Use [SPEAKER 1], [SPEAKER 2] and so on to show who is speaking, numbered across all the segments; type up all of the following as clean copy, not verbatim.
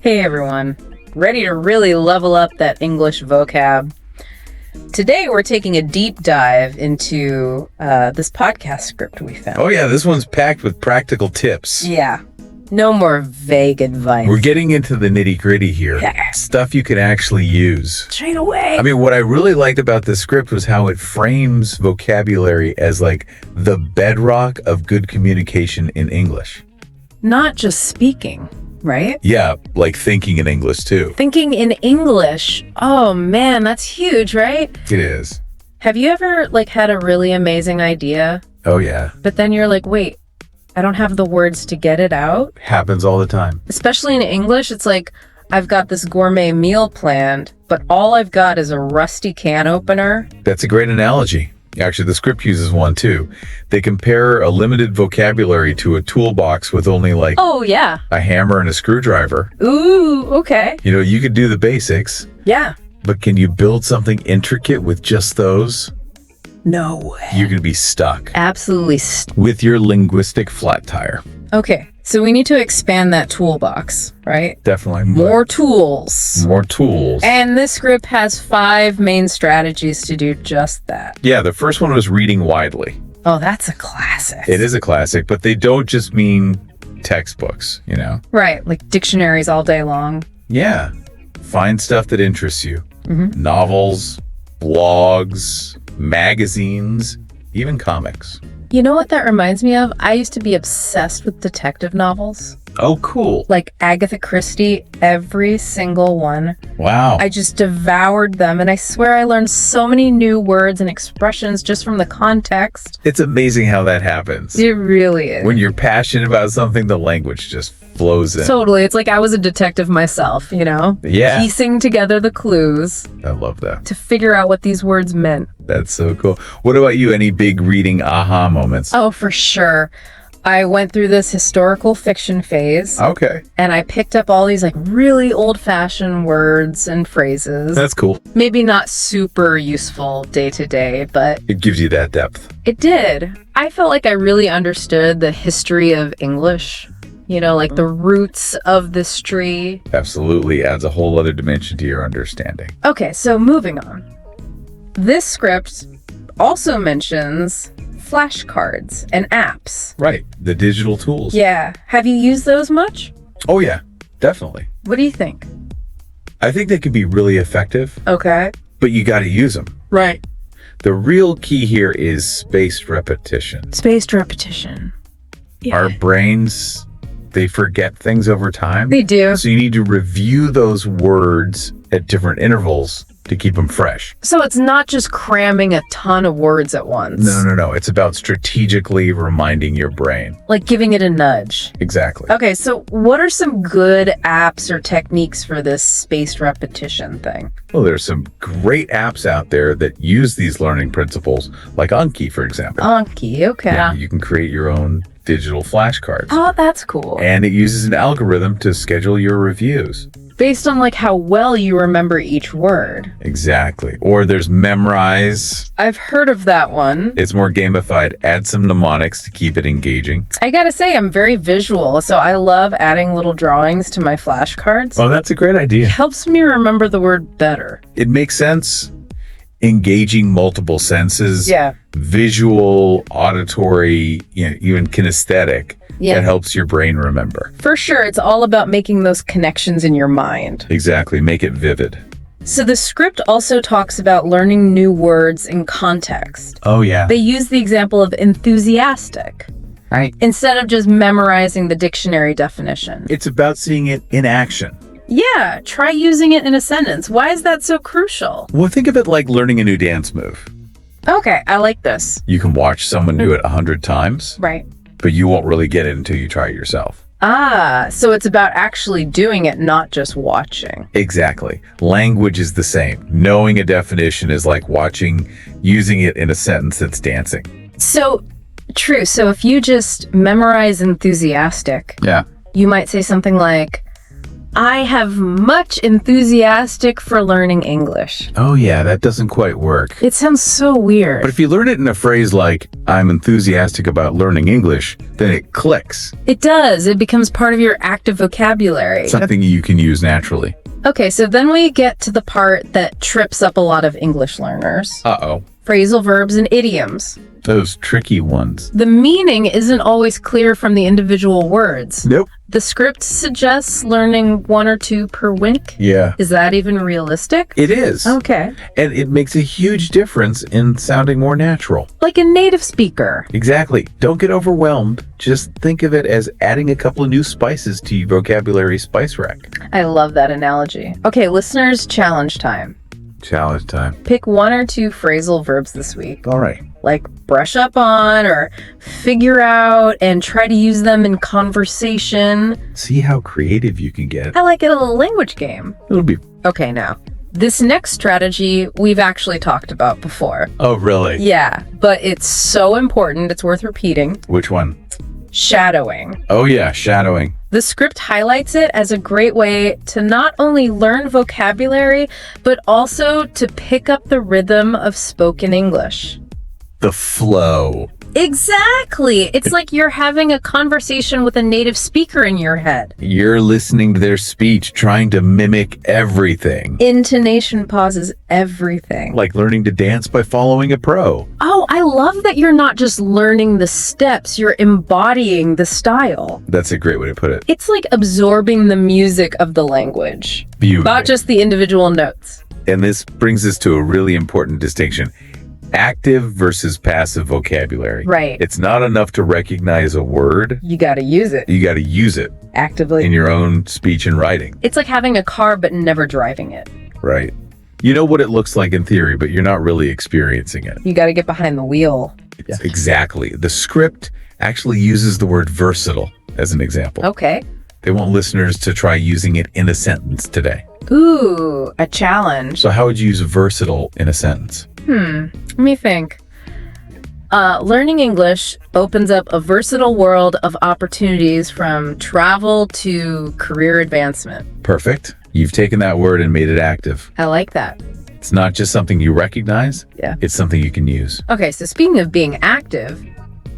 [SPEAKER 1] Hey everyone, ready to really level up that English vocab? Today we're taking a deep dive into this podcast script we found.
[SPEAKER 2] Oh yeah, this one's packed with practical tips.
[SPEAKER 1] Yeah, no more vague advice.
[SPEAKER 2] We're getting into the nitty-gritty here.
[SPEAKER 1] Yeah.
[SPEAKER 2] Stuff you can actually use.
[SPEAKER 1] Straight away.
[SPEAKER 2] I mean, what I really liked about this script was how it frames vocabulary as like the bedrock of good communication in English.
[SPEAKER 1] Not just speaking, right?
[SPEAKER 2] Yeah, like thinking in English too.
[SPEAKER 1] Thinking in English. Oh man, that's huge, right?
[SPEAKER 2] It is.
[SPEAKER 1] Have you ever had a really amazing idea,
[SPEAKER 2] Oh yeah.
[SPEAKER 1] but then you're like, wait, I don't have the words to get it out?
[SPEAKER 2] Happens all the time.
[SPEAKER 1] Especially in English, it's like, I've got this gourmet meal planned, but all I've got is a rusty can opener.
[SPEAKER 2] That's a great analogy. Actually, the script uses one too. They compare a limited vocabulary to a toolbox with only
[SPEAKER 1] Oh, yeah.
[SPEAKER 2] a hammer and a screwdriver.
[SPEAKER 1] Ooh, okay.
[SPEAKER 2] You know, you could do the basics,
[SPEAKER 1] Yeah.
[SPEAKER 2] but can you build something intricate with just those?
[SPEAKER 1] No way.
[SPEAKER 2] You're going to be stuck
[SPEAKER 1] Absolutely.
[SPEAKER 2] with your linguistic flat tire.
[SPEAKER 1] Okay, so we need to expand that toolbox, right?
[SPEAKER 2] Definitely.
[SPEAKER 1] More tools.
[SPEAKER 2] More tools.
[SPEAKER 1] And this script has 5 main strategies to do just that.
[SPEAKER 2] Yeah, the first one was reading widely.
[SPEAKER 1] Oh, that's a classic.
[SPEAKER 2] It is a classic, but they don't just mean textbooks, you know?
[SPEAKER 1] Right, like dictionaries all day long.
[SPEAKER 2] Yeah. Find stuff that interests you.
[SPEAKER 1] Mm-hmm.
[SPEAKER 2] Novels, blogs, magazines, even comics.
[SPEAKER 1] You know what that reminds me of? I used to be obsessed with detective novels.
[SPEAKER 2] Oh, cool.
[SPEAKER 1] Like Agatha Christie, every single one.
[SPEAKER 2] Wow.
[SPEAKER 1] I just devoured them, and I swear I learned so many new words and expressions just from the context.
[SPEAKER 2] It's amazing how that happens.
[SPEAKER 1] It really is.
[SPEAKER 2] When you're passionate about something, the language just flows in.
[SPEAKER 1] Totally. It's like I was a detective myself, you know?
[SPEAKER 2] Yeah.
[SPEAKER 1] Piecing together the clues
[SPEAKER 2] I love that.
[SPEAKER 1] to figure out what these words meant.
[SPEAKER 2] That's so cool. What about you? Any big reading aha moments?
[SPEAKER 1] Oh, for sure. I went through this historical fiction phase,
[SPEAKER 2] Okay.
[SPEAKER 1] and I picked up all these really old-fashioned words and phrases.
[SPEAKER 2] That's cool.
[SPEAKER 1] Maybe not super useful day to day, but
[SPEAKER 2] It gives you that depth.
[SPEAKER 1] it did. I felt like I really understood the history of English, like the roots of this tree.
[SPEAKER 2] Absolutely adds a whole other dimension to your understanding.
[SPEAKER 1] Okay, so moving on. This script also mentions flashcards and apps.
[SPEAKER 2] Right. The digital tools.
[SPEAKER 1] Yeah. Have you used those much?
[SPEAKER 2] Oh, yeah. Definitely.
[SPEAKER 1] What do you think?
[SPEAKER 2] I think they can be really effective,
[SPEAKER 1] Okay.
[SPEAKER 2] but you got to use them.
[SPEAKER 1] Right.
[SPEAKER 2] The real key here is spaced repetition.
[SPEAKER 1] Spaced repetition. Yeah.
[SPEAKER 2] Our brains, they forget things over time.
[SPEAKER 1] They do.
[SPEAKER 2] So you need to review those words at different intervals to keep them fresh.
[SPEAKER 1] So it's not just cramming a ton of words at once.
[SPEAKER 2] No. It's about strategically reminding your brain.
[SPEAKER 1] Like giving it a nudge.
[SPEAKER 2] Exactly.
[SPEAKER 1] Okay, so what are some good apps or techniques for this spaced repetition thing?
[SPEAKER 2] Well, there's some great apps out there that use these learning principles, like Anki, for example.
[SPEAKER 1] Anki, okay.
[SPEAKER 2] Yeah, you can create your own digital flashcards.
[SPEAKER 1] Oh, that's cool.
[SPEAKER 2] And it uses an algorithm to schedule your reviews.
[SPEAKER 1] Based on how well you remember each word.
[SPEAKER 2] Exactly. Or there's Memrise.
[SPEAKER 1] I've heard of that one.
[SPEAKER 2] It's more gamified. Add some mnemonics to keep it engaging.
[SPEAKER 1] I gotta say, I'm very visual, so I love adding little drawings to my flashcards.
[SPEAKER 2] Oh, that's a great idea.
[SPEAKER 1] Helps me remember the word better.
[SPEAKER 2] It makes sense. Engaging multiple senses.
[SPEAKER 1] Yeah.
[SPEAKER 2] Visual, auditory, even kinesthetic.
[SPEAKER 1] Yeah.
[SPEAKER 2] That helps your brain remember.
[SPEAKER 1] For sure, it's all about making those connections in your mind.
[SPEAKER 2] Exactly. Make it vivid.
[SPEAKER 1] So the script also talks about learning new words in context.
[SPEAKER 2] Oh, yeah.
[SPEAKER 1] They use the example of enthusiastic,
[SPEAKER 2] Right.
[SPEAKER 1] instead of just memorizing the dictionary definition.
[SPEAKER 2] It's about seeing it in action.
[SPEAKER 1] Yeah, try using it in a sentence. Why is that so crucial?
[SPEAKER 2] Well, think of it like learning a new dance move.
[SPEAKER 1] Okay, I like this.
[SPEAKER 2] You can watch someone do it 100 times,
[SPEAKER 1] Right.
[SPEAKER 2] but you won't really get it until you try it yourself.
[SPEAKER 1] Ah, so it's about actually doing it, not just watching.
[SPEAKER 2] Exactly. Language is the same. Knowing a definition is like using it in a sentence that's dancing.
[SPEAKER 1] So, true. So if you just memorize enthusiastic,
[SPEAKER 2] Yeah.
[SPEAKER 1] you might say something like, I have much enthusiastic for learning English.
[SPEAKER 2] Oh yeah, that doesn't quite work.
[SPEAKER 1] It sounds so weird.
[SPEAKER 2] But if you learn it in a phrase like, I'm enthusiastic about learning English, then it clicks.
[SPEAKER 1] It does. It becomes part of your active vocabulary.
[SPEAKER 2] Something you can use naturally.
[SPEAKER 1] Okay, so then we get to the part that trips up a lot of English learners.
[SPEAKER 2] Uh-oh.
[SPEAKER 1] Phrasal verbs and idioms.
[SPEAKER 2] Those tricky ones.
[SPEAKER 1] The meaning isn't always clear from the individual words.
[SPEAKER 2] Nope.
[SPEAKER 1] The script suggests learning 1 or 2 per week.
[SPEAKER 2] Yeah.
[SPEAKER 1] Is that even realistic?
[SPEAKER 2] It is.
[SPEAKER 1] Okay.
[SPEAKER 2] And it makes a huge difference in sounding more natural.
[SPEAKER 1] Like a native speaker.
[SPEAKER 2] Exactly. Don't get overwhelmed. Just think of it as adding a couple of new spices to your vocabulary spice rack.
[SPEAKER 1] I love that analogy. Okay, listeners, challenge time.
[SPEAKER 2] Challenge time.
[SPEAKER 1] Pick 1 or 2 phrasal verbs this week.
[SPEAKER 2] All right.
[SPEAKER 1] Like brush up on or figure out and try to use them in conversation.
[SPEAKER 2] See how creative you can get.
[SPEAKER 1] I like it, a little language game.
[SPEAKER 2] It'll be...
[SPEAKER 1] Okay, now, this next strategy we've actually talked about before.
[SPEAKER 2] Oh, really?
[SPEAKER 1] Yeah, but it's so important, it's worth repeating.
[SPEAKER 2] Which one?
[SPEAKER 1] Shadowing.
[SPEAKER 2] Oh, yeah, shadowing.
[SPEAKER 1] The script highlights it as a great way to not only learn vocabulary, but also to pick up the rhythm of spoken English.
[SPEAKER 2] The flow.
[SPEAKER 1] Exactly. It's like you're having a conversation with a native speaker in your head.
[SPEAKER 2] You're listening to their speech, trying to mimic everything.
[SPEAKER 1] Intonation pauses everything.
[SPEAKER 2] Like learning to dance by following a pro.
[SPEAKER 1] Oh, I love that you're not just learning the steps, you're embodying the style.
[SPEAKER 2] That's a great way to put it.
[SPEAKER 1] It's like absorbing the music of the language,
[SPEAKER 2] Beautiful.
[SPEAKER 1] not just the individual notes.
[SPEAKER 2] And this brings us to a really important distinction. Active versus passive vocabulary.
[SPEAKER 1] Right.
[SPEAKER 2] It's not enough to recognize a word.
[SPEAKER 1] You got to use it
[SPEAKER 2] You got to use it
[SPEAKER 1] actively.
[SPEAKER 2] in your own speech and writing.
[SPEAKER 1] It's like having a car but never driving it.
[SPEAKER 2] Right. You know what it looks like in theory, but you're not really experiencing it.
[SPEAKER 1] You got to get behind the wheel.
[SPEAKER 2] Yeah. Exactly. The script actually uses the word versatile as an example.
[SPEAKER 1] Okay.
[SPEAKER 2] They want listeners to try using it in a sentence today.
[SPEAKER 1] Ooh, a challenge.
[SPEAKER 2] So how would you use versatile in a sentence?
[SPEAKER 1] Let me think. Learning English opens up a versatile world of opportunities from travel to career advancement.
[SPEAKER 2] Perfect. You've taken that word and made it active.
[SPEAKER 1] I like that.
[SPEAKER 2] It's not just something you recognize.
[SPEAKER 1] Yeah.
[SPEAKER 2] It's something you can use.
[SPEAKER 1] Okay, so speaking of being active,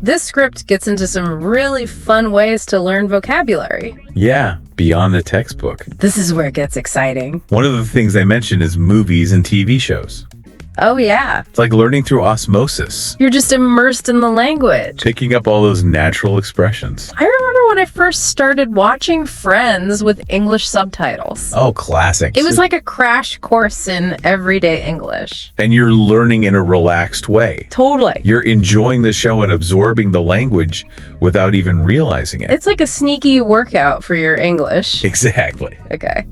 [SPEAKER 1] this script gets into some really fun ways to learn vocabulary.
[SPEAKER 2] Yeah, beyond the textbook.
[SPEAKER 1] This is where it gets exciting.
[SPEAKER 2] One of the things I mentioned is movies and TV shows.
[SPEAKER 1] Oh, yeah.
[SPEAKER 2] It's like learning through osmosis,
[SPEAKER 1] You're just immersed in the language.
[SPEAKER 2] picking up all those natural expressions.
[SPEAKER 1] I remember when I first started watching Friends with English subtitles.
[SPEAKER 2] Oh, classics.
[SPEAKER 1] It was like a crash course in everyday English.
[SPEAKER 2] And you're learning in a relaxed way.
[SPEAKER 1] Totally.
[SPEAKER 2] You're enjoying the show and absorbing the language without even realizing it.
[SPEAKER 1] It's like a sneaky workout for your English.
[SPEAKER 2] Exactly.
[SPEAKER 1] Okay.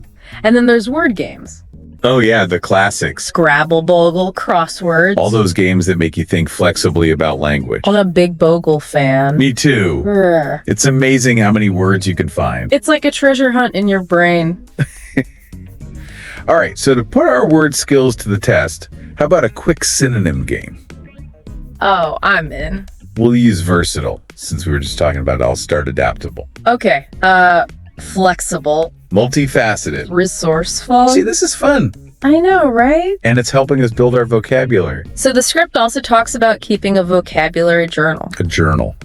[SPEAKER 1] And then there's word games.
[SPEAKER 2] Oh, yeah, the classics.
[SPEAKER 1] Scrabble, Bogle, crosswords.
[SPEAKER 2] All those games that make you think flexibly about language.
[SPEAKER 1] I'm a big Bogle fan.
[SPEAKER 2] Me too.
[SPEAKER 1] Grr.
[SPEAKER 2] It's amazing how many words you can find.
[SPEAKER 1] It's like a treasure hunt in your brain.
[SPEAKER 2] All right, so to put our word skills to the test, how about a quick synonym game?
[SPEAKER 1] Oh, I'm in.
[SPEAKER 2] We'll use versatile, since we were just talking about it. I'll start adaptable.
[SPEAKER 1] Okay. Flexible,
[SPEAKER 2] Multifaceted.
[SPEAKER 1] resourceful.
[SPEAKER 2] See, this is fun.
[SPEAKER 1] I know, right?
[SPEAKER 2] And it's helping us build our vocabulary.
[SPEAKER 1] So the script also talks about keeping a vocabulary journal.
[SPEAKER 2] A journal.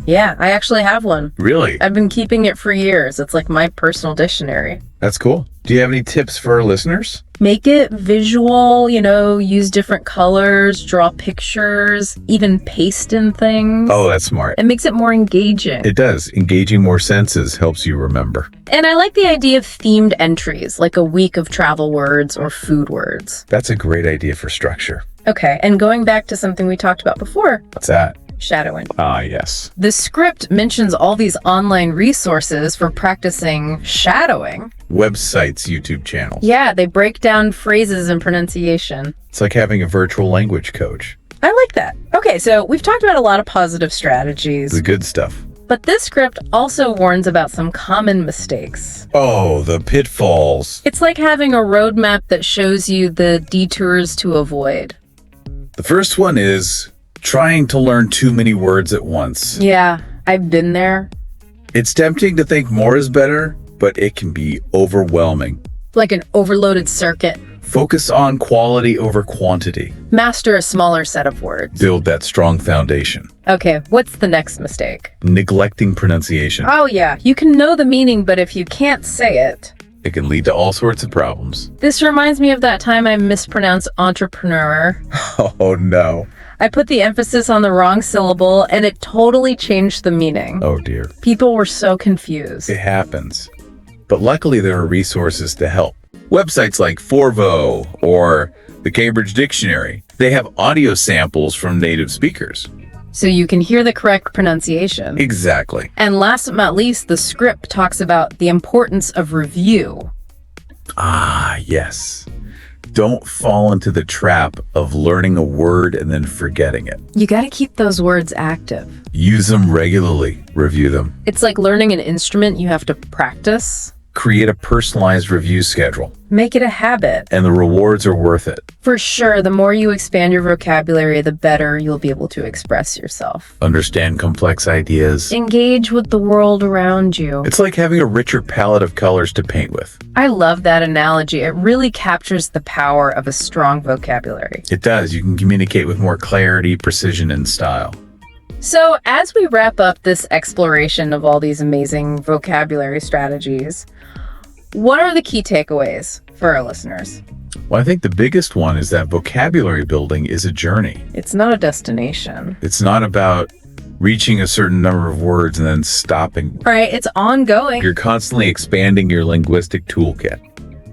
[SPEAKER 1] Yeah, I actually have one.
[SPEAKER 2] Really?
[SPEAKER 1] I've been keeping it for years. It's like my personal dictionary.
[SPEAKER 2] That's cool. Do you have any tips for our listeners?
[SPEAKER 1] Make it visual, use different colors, draw pictures, even paste in things.
[SPEAKER 2] Oh, that's smart.
[SPEAKER 1] It makes it more engaging.
[SPEAKER 2] It does. Engaging more senses helps you remember.
[SPEAKER 1] And I like the idea of themed entries, like a week of travel words or food words.
[SPEAKER 2] That's a great idea for structure.
[SPEAKER 1] Okay, and going back to something we talked about before,
[SPEAKER 2] What's that?
[SPEAKER 1] shadowing.
[SPEAKER 2] Ah, yes.
[SPEAKER 1] The script mentions all these online resources for practicing shadowing.
[SPEAKER 2] Websites, YouTube channels.
[SPEAKER 1] Yeah, they break down phrases and pronunciation.
[SPEAKER 2] It's like having a virtual language coach.
[SPEAKER 1] I like that. Okay, so we've talked about a lot of positive strategies,
[SPEAKER 2] The good stuff.
[SPEAKER 1] but this script also warns about some common mistakes.
[SPEAKER 2] Oh, the pitfalls.
[SPEAKER 1] It's like having a roadmap that shows you the detours to avoid.
[SPEAKER 2] The first one is trying to learn too many words at once.
[SPEAKER 1] Yeah, I've been there.
[SPEAKER 2] It's tempting to think more is better, but it can be overwhelming.
[SPEAKER 1] Like an overloaded circuit.
[SPEAKER 2] Focus on quality over quantity.
[SPEAKER 1] Master a smaller set of words.
[SPEAKER 2] Build that strong foundation.
[SPEAKER 1] Okay, what's the next mistake?
[SPEAKER 2] Neglecting pronunciation.
[SPEAKER 1] Oh yeah, you can know the meaning, but if you can't say it.
[SPEAKER 2] It can lead to all sorts of problems.
[SPEAKER 1] This reminds me of that time I mispronounced entrepreneur.
[SPEAKER 2] Oh no.
[SPEAKER 1] I put the emphasis on the wrong syllable and it totally changed the meaning.
[SPEAKER 2] Oh dear.
[SPEAKER 1] People were so confused.
[SPEAKER 2] It happens. But luckily there are resources to help. Websites like Forvo or the Cambridge Dictionary, they have audio samples from native speakers.
[SPEAKER 1] So you can hear the correct pronunciation.
[SPEAKER 2] Exactly.
[SPEAKER 1] And last but not least, the script talks about the importance of review.
[SPEAKER 2] Ah, yes. Don't fall into the trap of learning a word and then forgetting it.
[SPEAKER 1] You got to keep those words active.
[SPEAKER 2] Use them regularly. Review them.
[SPEAKER 1] It's like learning an instrument you have to practice.
[SPEAKER 2] Create a personalized review schedule.
[SPEAKER 1] Make it a habit.
[SPEAKER 2] And the rewards are worth it.
[SPEAKER 1] For sure, the more you expand your vocabulary, the better you'll be able to express yourself.
[SPEAKER 2] Understand complex ideas.
[SPEAKER 1] Engage with the world around you.
[SPEAKER 2] It's like having a richer palette of colors to paint with.
[SPEAKER 1] I love that analogy. It really captures the power of a strong vocabulary.
[SPEAKER 2] It does. You can communicate with more clarity, precision, and style.
[SPEAKER 1] So, as we wrap up this exploration of all these amazing vocabulary strategies, what are the key takeaways for our listeners?
[SPEAKER 2] Well, I think the biggest one is that vocabulary building is a journey.
[SPEAKER 1] It's not a destination.
[SPEAKER 2] It's not about reaching a certain number of words and then stopping.
[SPEAKER 1] Right, it's ongoing.
[SPEAKER 2] You're constantly expanding your linguistic toolkit.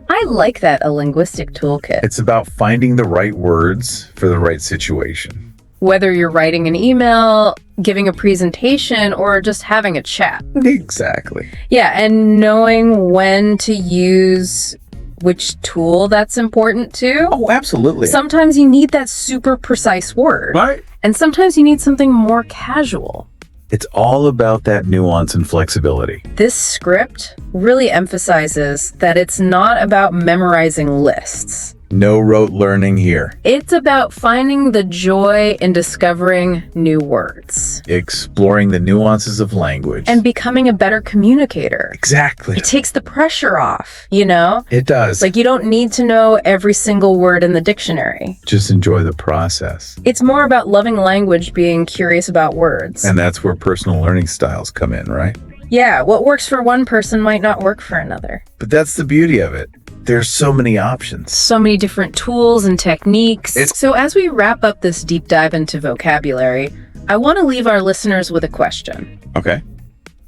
[SPEAKER 1] I like that, a linguistic toolkit.
[SPEAKER 2] It's about finding the right words for the right situation.
[SPEAKER 1] Whether you're writing an email, giving a presentation, or just having a chat.
[SPEAKER 2] Exactly.
[SPEAKER 1] Yeah, and knowing when to use which tool that's important too.
[SPEAKER 2] Oh, absolutely.
[SPEAKER 1] Sometimes you need that super precise word.
[SPEAKER 2] Right.
[SPEAKER 1] And sometimes you need something more casual.
[SPEAKER 2] It's all about that nuance and flexibility.
[SPEAKER 1] This script really emphasizes that it's not about memorizing lists.
[SPEAKER 2] No rote learning here.
[SPEAKER 1] It's about finding the joy in discovering new words.
[SPEAKER 2] Exploring the nuances of language.
[SPEAKER 1] And becoming a better communicator.
[SPEAKER 2] Exactly.
[SPEAKER 1] It takes the pressure off, you know?
[SPEAKER 2] It does.
[SPEAKER 1] Like, you don't need to know every single word in the dictionary.
[SPEAKER 2] Just enjoy the process.
[SPEAKER 1] It's more about loving language, being curious about words.
[SPEAKER 2] And that's where personal learning styles come in, right?
[SPEAKER 1] Yeah, what works for one person might not work for another.
[SPEAKER 2] But that's the beauty of it. There's so many options.
[SPEAKER 1] So many different tools and techniques. So as we wrap up this deep dive into vocabulary, I want to leave our listeners with a question.
[SPEAKER 2] Okay.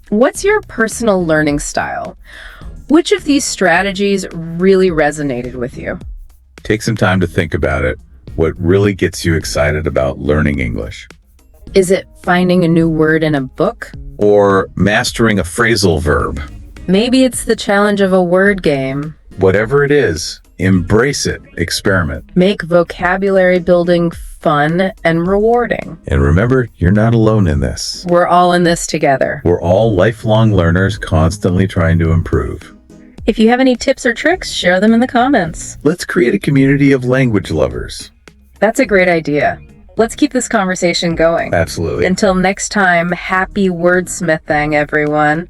[SPEAKER 1] What's your personal learning style? Which of these strategies really resonated with you?
[SPEAKER 2] Take some time to think about it. What really gets you excited about learning English?
[SPEAKER 1] Is it finding a new word in a book?
[SPEAKER 2] Or mastering a phrasal verb?
[SPEAKER 1] Maybe it's the challenge of a word game.
[SPEAKER 2] Whatever it is, embrace it, experiment.
[SPEAKER 1] Make vocabulary building fun and rewarding.
[SPEAKER 2] And remember, you're not alone in this.
[SPEAKER 1] We're all in this together.
[SPEAKER 2] We're all lifelong learners constantly trying to improve.
[SPEAKER 1] If you have any tips or tricks, share them in the comments.
[SPEAKER 2] Let's create a community of language lovers.
[SPEAKER 1] That's a great idea. Let's keep this conversation going.
[SPEAKER 2] Absolutely.
[SPEAKER 1] Until next time, happy wordsmithing, everyone.